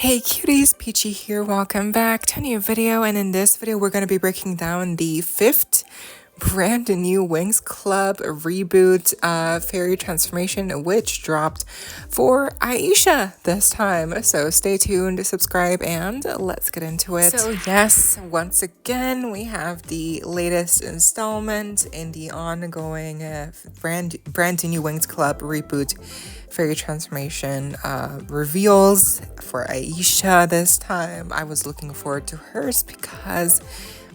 Hey cuties, PeachY here. Welcome back to a new video, and in this video we're going to be breaking down the 5th brand new WINX Club reboot fairy transformation, which dropped for Aisha this time. So stay tuned, subscribe, and let's get into it. So yes, once again we have the latest installment in the ongoing brand new WINX Club reboot fairy transformation reveals for Aisha this time. I was looking forward to hers because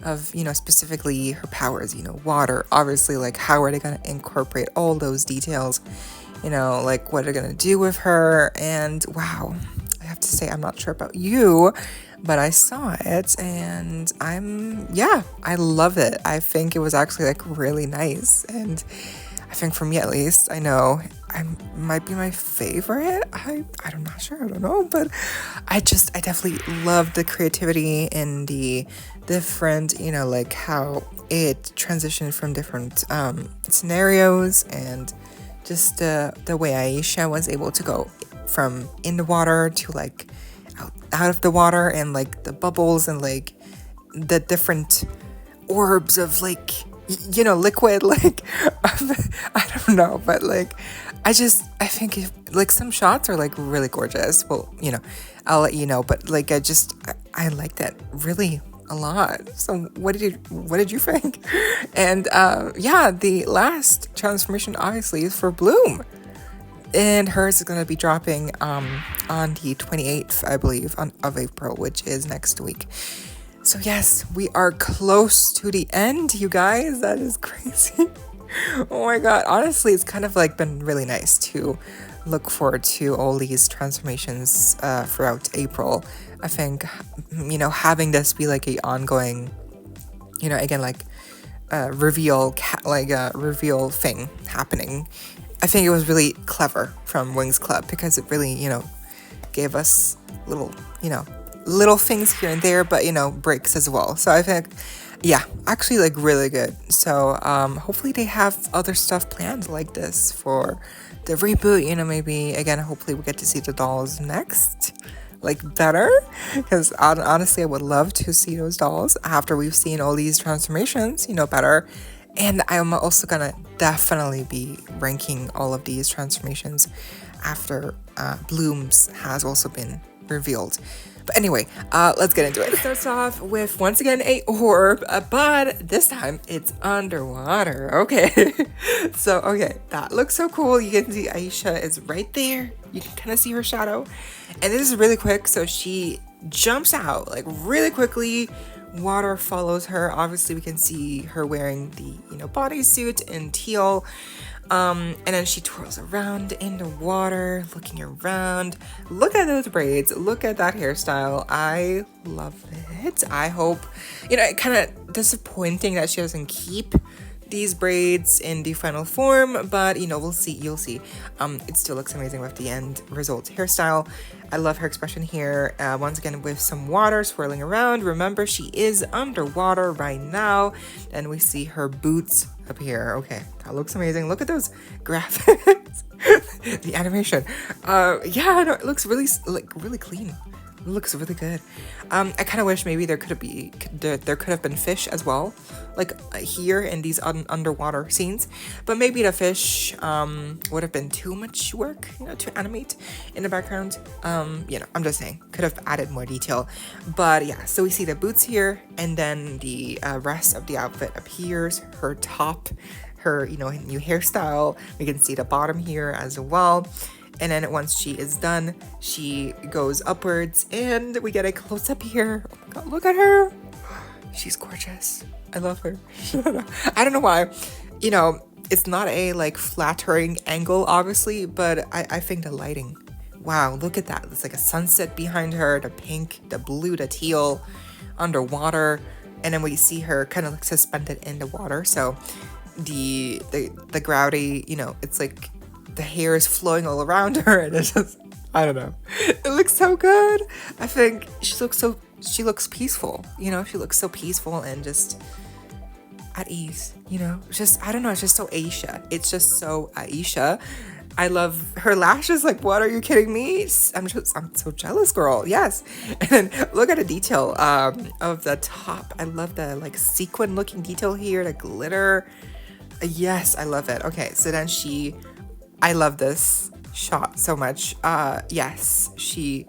of, specifically her powers, water. Obviously, like, how are they going to incorporate all those details? Like, what are they going to do with her? And wow, I have to say, I'm not sure about you, but I saw it and I love it. I think it was actually like really nice. And I think for me at least, I know I might be my favorite. I'm not sure, I don't know, but I definitely love the creativity in the different, like how it transitioned from different scenarios, and just the way Aisha was able to go from in the water to like out of the water, and like the bubbles and like the different orbs of like liquid, like I don't know, but like I think like some shots are like really gorgeous. Well, I'll let you know, but like I like that really a lot. So what did you think? And the last transformation obviously is for Bloom, and hers is going to be dropping on the 28th, I believe, of April, which is next week. So yes, we are close to the end, you guys. That is crazy. Oh my god. Honestly, it's kind of like been really nice to look forward to all these transformations throughout April. I think, having this be like a ongoing, again, like reveal thing happening. I think it was really clever from WINX Club, because it really, gave us little things here and there, but breaks as well. So I think actually like really good. So hopefully they have other stuff planned like this for the reboot. Maybe again, hopefully we get to see the dolls next, like better, because honestly I would love to see those dolls after we've seen all these transformations, better. And I'm also gonna definitely be ranking all of these transformations after Bloom's has also been revealed. But anyway, let's get into it. It starts off with, once again, a orb, but this time it's underwater. Okay. So, that looks so cool. You can see Aisha is right there. You can kind of see her shadow. And this is really quick, so she jumps out, like, really quickly. Water follows her. Obviously, we can see her wearing the, bodysuit in teal. And then she twirls around in the water, looking around. Look at those braids. Look at that hairstyle. I love it. I hope, kind of disappointing that she doesn't keep these braids in the final form, but we'll see. You'll see. It still looks amazing with the end result hairstyle. I love her expression here. Once again, with some water swirling around. Remember, she is underwater right now. And we see her boots up here. Okay, that looks amazing. Look at those graphics. The animation. It looks really clean. It looks really good. I kind of wish maybe there could have been fish as well, like here in these underwater scenes. But maybe the fish would have been too much work, to animate in the background. I'm just saying, could have added more detail. But yeah, so we see the boots here, and then the rest of the outfit appears. Her top, her new hairstyle. We can see the bottom here as well. And then once she is done, she goes upwards, and we get a close-up here. Oh my god, look at her. She's gorgeous. I love her. I don't know why. It's not a like flattering angle, obviously, but I think the lighting. Wow, look at that. It's like a sunset behind her, the pink, the blue, the teal, underwater. And then we see her kind of like suspended in the water. So the gravity, it's like the hair is flowing all around her, and it's just, I don't know. It looks so good. I think she looks peaceful. She looks so peaceful and just at ease. Just, I don't know. It's just so Aisha. It's just so Aisha. I love her lashes. Like, what, are you kidding me? I'm so jealous, girl. Yes. And then look at the detail of the top. I love the like sequin looking detail here, the glitter. Yes, I love it. Okay, so then I love this shot so much. Yes, she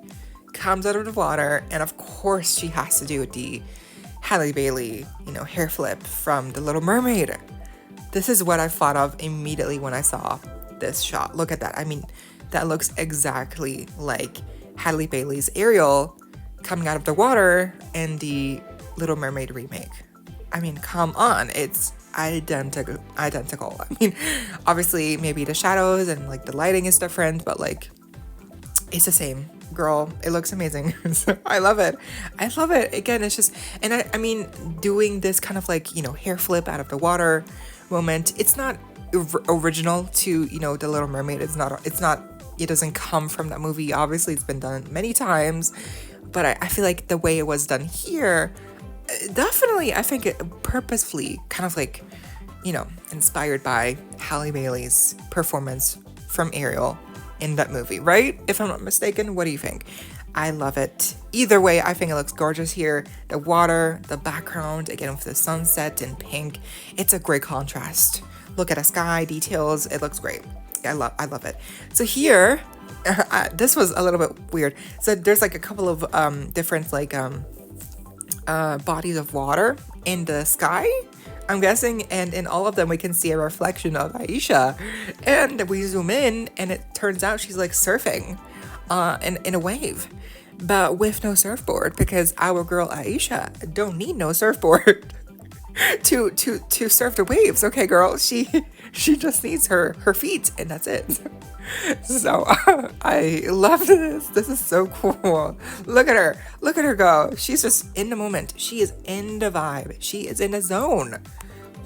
comes out of the water, and of course she has to do the Halle Bailey, hair flip from The Little Mermaid. This is what I thought of immediately when I saw this shot. Look at that. I mean, that looks exactly like Halle Bailey's Ariel coming out of the water in the Little Mermaid remake. I mean, come on, it's identical. I mean, obviously maybe the shadows and like the lighting is different, but like it's the same. Girl, it looks amazing. So I love it. Again, it's just, and I mean, doing this kind of like, hair flip out of the water moment, it's not original to, The Little Mermaid. It doesn't come from that movie. Obviously, it's been done many times, but I feel like the way it was done here, definitely, I think it purposefully kind of like, inspired by Halle Bailey's performance from Ariel in that movie, right? If I'm not mistaken, what do you think? I love it. Either way, I think it looks gorgeous here. The water, the background, again with the sunset in pink, it's a great contrast. Look at the sky details, it looks great. I love it. So here, this was a little bit weird. So there's like a couple of different like bodies of water in the sky, I'm guessing, and in all of them we can see a reflection of Aisha, and we zoom in and it turns out she's like surfing in a wave, but with no surfboard, because our girl Aisha don't need no surfboard to surf the waves. Okay, girl, she just needs her feet, and that's it. So I love this. This is so cool. Look at her go. She's just in the moment. She is in the vibe. She is in the zone.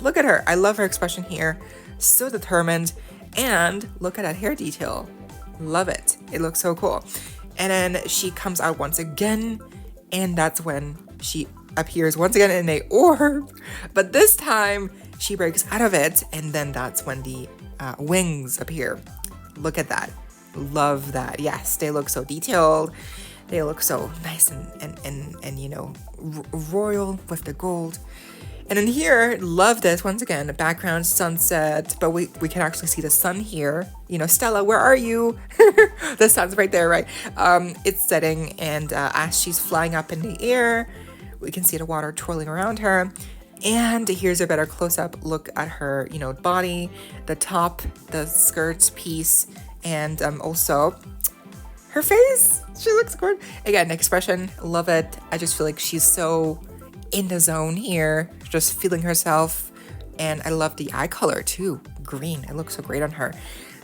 Look at her. I love her expression here. So determined. And look at that hair detail. Love it. It looks so cool. And then she comes out once again, and that's when she appears once again in a orb, but this time she breaks out of it, and then that's when the wings appear. Look at that. Love that. Yes, they look so detailed. They look so nice and royal with the gold. And in here, love this. Once again, the background sunset, but we can actually see the sun here. Stella, where are you? The sun's right there, right? It's setting, and as she's flying up in the air, we can see the water twirling around her. And here's a better close-up look at her, body, the top, the skirt piece, and also her face. She looks good. Again, expression, love it. I just feel like she's so in the zone here, just feeling herself. And I love the eye color too, green. It looks so great on her.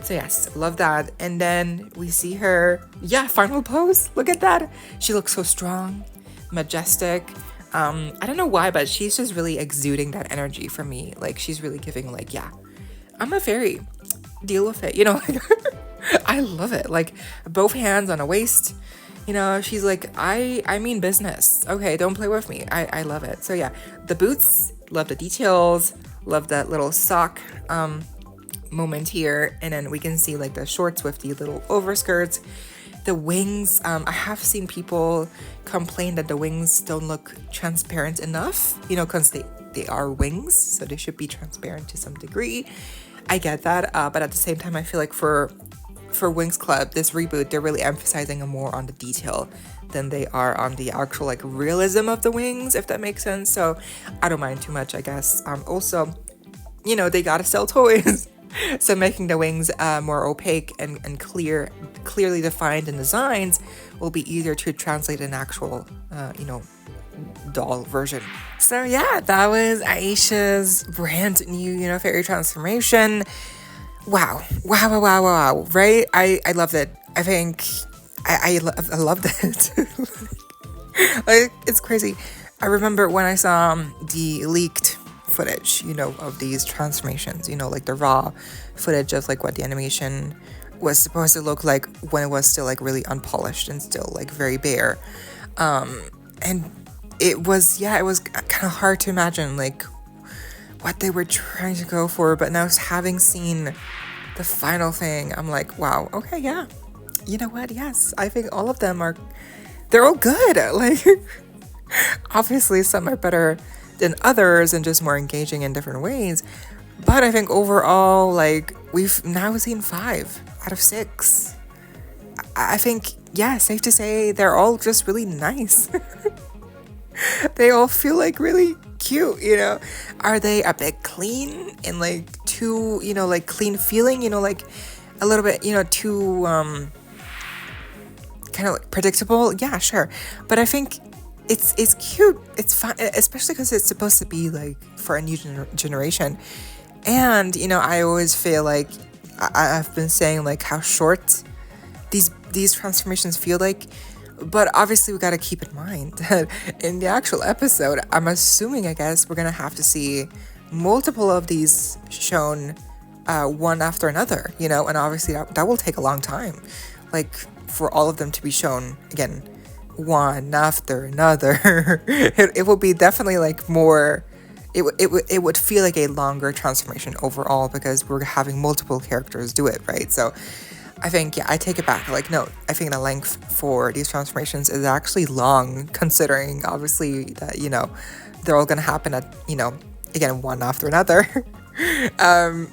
So yes, love that. And then we see her, final pose. Look at that. She looks so strong, majestic. I don't know why, but she's just really exuding that energy from me. Like, she's really giving like, I'm a fairy, deal with it, I love it. Like, both hands on a waist, she's like, I mean business. Okay, don't play with me. I love it. So yeah, the boots, love the details, love that little sock moment here. And then we can see like the shorts with the little overskirts. The wings, I have seen people complain that the wings don't look transparent enough, because they are wings, so they should be transparent to some degree. I get that, but at the same time, I feel like for WINX Club, this reboot, they're really emphasizing more on the detail than they are on the actual like realism of the wings, if that makes sense. So I don't mind too much, I guess. Also, they gotta sell toys. So making the wings more opaque and clearly defined in designs will be easier to translate an actual, doll version. So yeah, that was Aisha's brand new, fairy transformation. Wow, right? I loved it. I think I loved it. Like, it's crazy. I remember when I saw the leaked footage, of these transformations, like the raw footage of like what the animation was supposed to look like when it was still like really unpolished and still like very bare. And it was kind of hard to imagine like what they were trying to go for, but now having seen the final thing, I'm like, wow, okay, yeah. You know what? Yes, I think all of them they're all good. Like, obviously some are better than others and just more engaging in different ways. But I think overall, like, we've now seen 5 out of 6. I think, yeah, safe to say they're all just really nice. They all feel like really cute, you know? Are they a bit clean and like too, you know, like clean feeling, you know, like a little bit, you know, too kind of like predictable? Yeah, sure. But I think it's cute. It's fun, especially because it's supposed to be like for a new generation. And, you know, I always feel like I've been saying like how short these transformations feel like. But obviously we got to keep in mind that in the actual episode, I'm assuming, I guess, we're going to have to see multiple of these shown one after another, you know, and obviously that will take a long time. Like, for all of them to be shown, again, one after another, it will be definitely like more, it would feel like a longer transformation overall because we're having multiple characters do it, right? So I think, yeah, I take it back. Like, no, I think the length for these transformations is actually long, considering, obviously, that, you know, they're all going to happen at, you know, again, one after another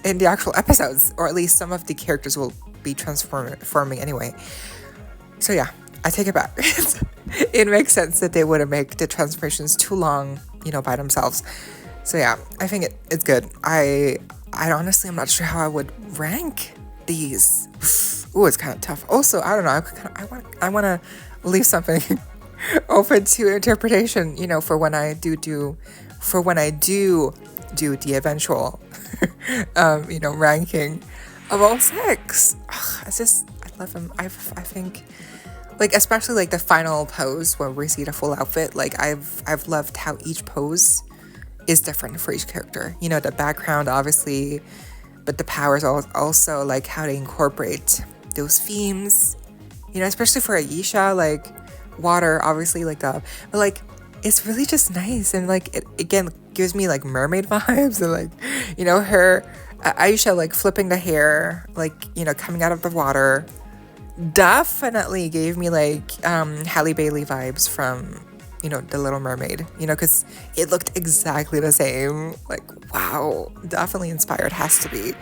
in the actual episodes, or at least some of the characters will be transforming anyway. So, yeah, I take it back. It makes sense that they wouldn't make the transformations too long, you know, by themselves. So, yeah, I think it's good. I honestly, I'm not sure how I would rank these. Ooh, it's kind of tough. Also, I don't know. I want to leave something open to interpretation, you know, for when I do the eventual, you know, ranking of all 6. Ugh, I love them. I think, like, especially like the final pose where we see the full outfit. Like, I've loved how each pose is different for each character. You know, the background, obviously, but the powers also, like, how they incorporate those themes, you know, especially for Aisha, like, water, obviously, like, but, like, it's really just nice, and, like, it, again, gives me, like, mermaid vibes, and, like, you know, her, Aisha, like, flipping the hair, like, you know, coming out of the water, definitely gave me, like, Halle Bailey vibes from, you know, The Little Mermaid, you know, because it looked exactly the same. Like, wow, definitely inspired, has to be,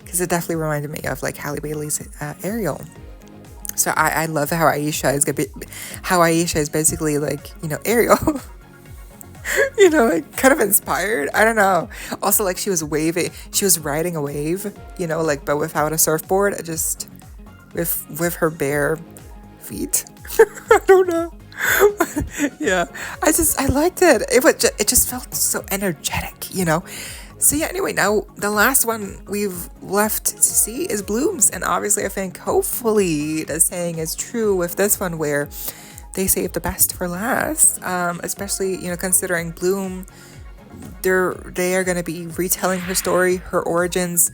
because it definitely reminded me of, like, Halle Bailey's Ariel. So I love how Aisha is basically, like, you know, Ariel. You know, like, kind of inspired. I don't know. Also, like, she was riding a wave, you know, like, but without a surfboard, just with her bare feet. I don't know. Yeah, I liked it. It just felt so energetic, you know. So yeah, anyway, now the last one we've left to see is Blooms, and obviously I think hopefully the saying is true with this one where they save the best for last, especially, you know, considering Bloom, they are going to be retelling her story, her origins.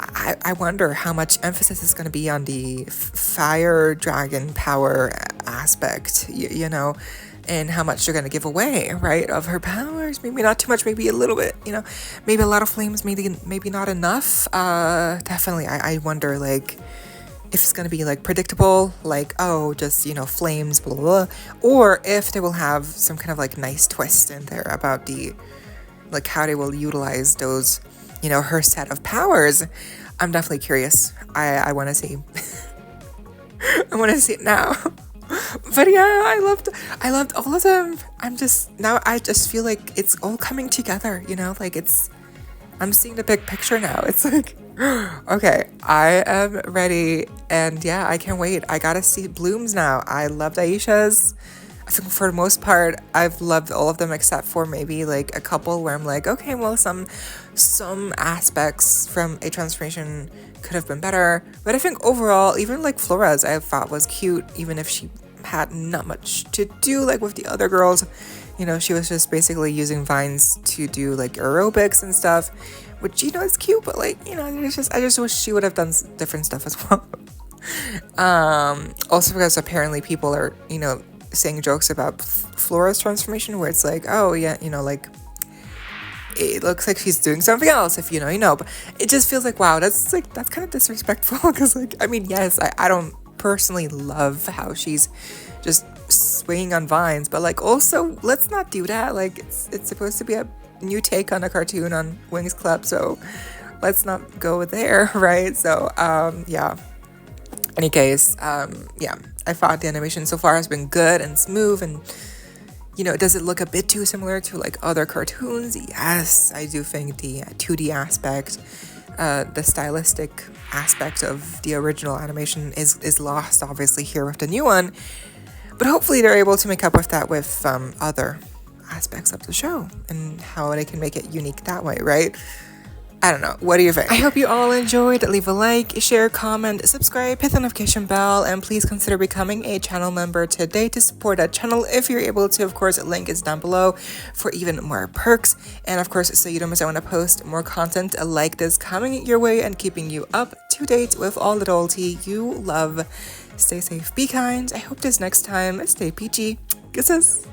I wonder how much emphasis is going to be on the fire dragon power aspect, you know, and how much they're going to give away, right, of her powers. Maybe not too much, maybe a little bit, you know, maybe a lot of flames, maybe not enough. Definitely, I wonder, like, if it's going to be, like, predictable, like, oh, just, you know, flames, blah, blah, blah, or if they will have some kind of, like, nice twist in there about like, how they will utilize those, you know, her set of powers. I'm definitely curious. I want to see. I want to see it now. But yeah, I loved all of them. I just feel like it's all coming together, you know, like, I'm seeing the big picture now. It's like, okay, I am ready, and yeah, I can't wait. I gotta see Blooms now. I loved Aisha's. I think for the most part, I've loved all of them except for maybe, like, a couple where I'm like, okay, well, some aspects from a transformation could have been better. But I think overall, even, like, Flora's, I thought was cute, even if she had not much to do, like, with the other girls. You know, she was just basically using vines to do, like, aerobics and stuff, which, you know, is cute, but, like, you know, I just wish she would have done different stuff as well. Also because apparently people are, you know, saying jokes about Flora's transformation, where it's like, oh yeah, you know, like, it looks like she's doing something else. If you know, you know. But it just feels like, wow, that's kind of disrespectful. Because like, I mean, yes, I don't personally love how she's just swinging on vines, but like, also let's not do that. Like, it's supposed to be a new take on a cartoon on WINX Club, so let's not go there, right? So yeah. Any case, yeah, I thought the animation so far has been good and smooth, and you know, does it look a bit too similar to like other cartoons? Yes, I do think the 2D aspect, the stylistic aspect of the original animation is lost obviously here with the new one, but hopefully they're able to make up with that with other aspects of the show and how they can make it unique that way, right? I don't know. What do you think? I hope you all enjoyed. Leave a like, share, comment, subscribe, hit the notification bell, and please consider becoming a channel member today to support that channel if you're able to. Of course, the link is down below for even more perks. And of course, so you don't miss out when I post more content like this coming your way and keeping you up to date with all the loyalty you love. Stay safe, be kind. I hope this next time, stay peachy. Kisses.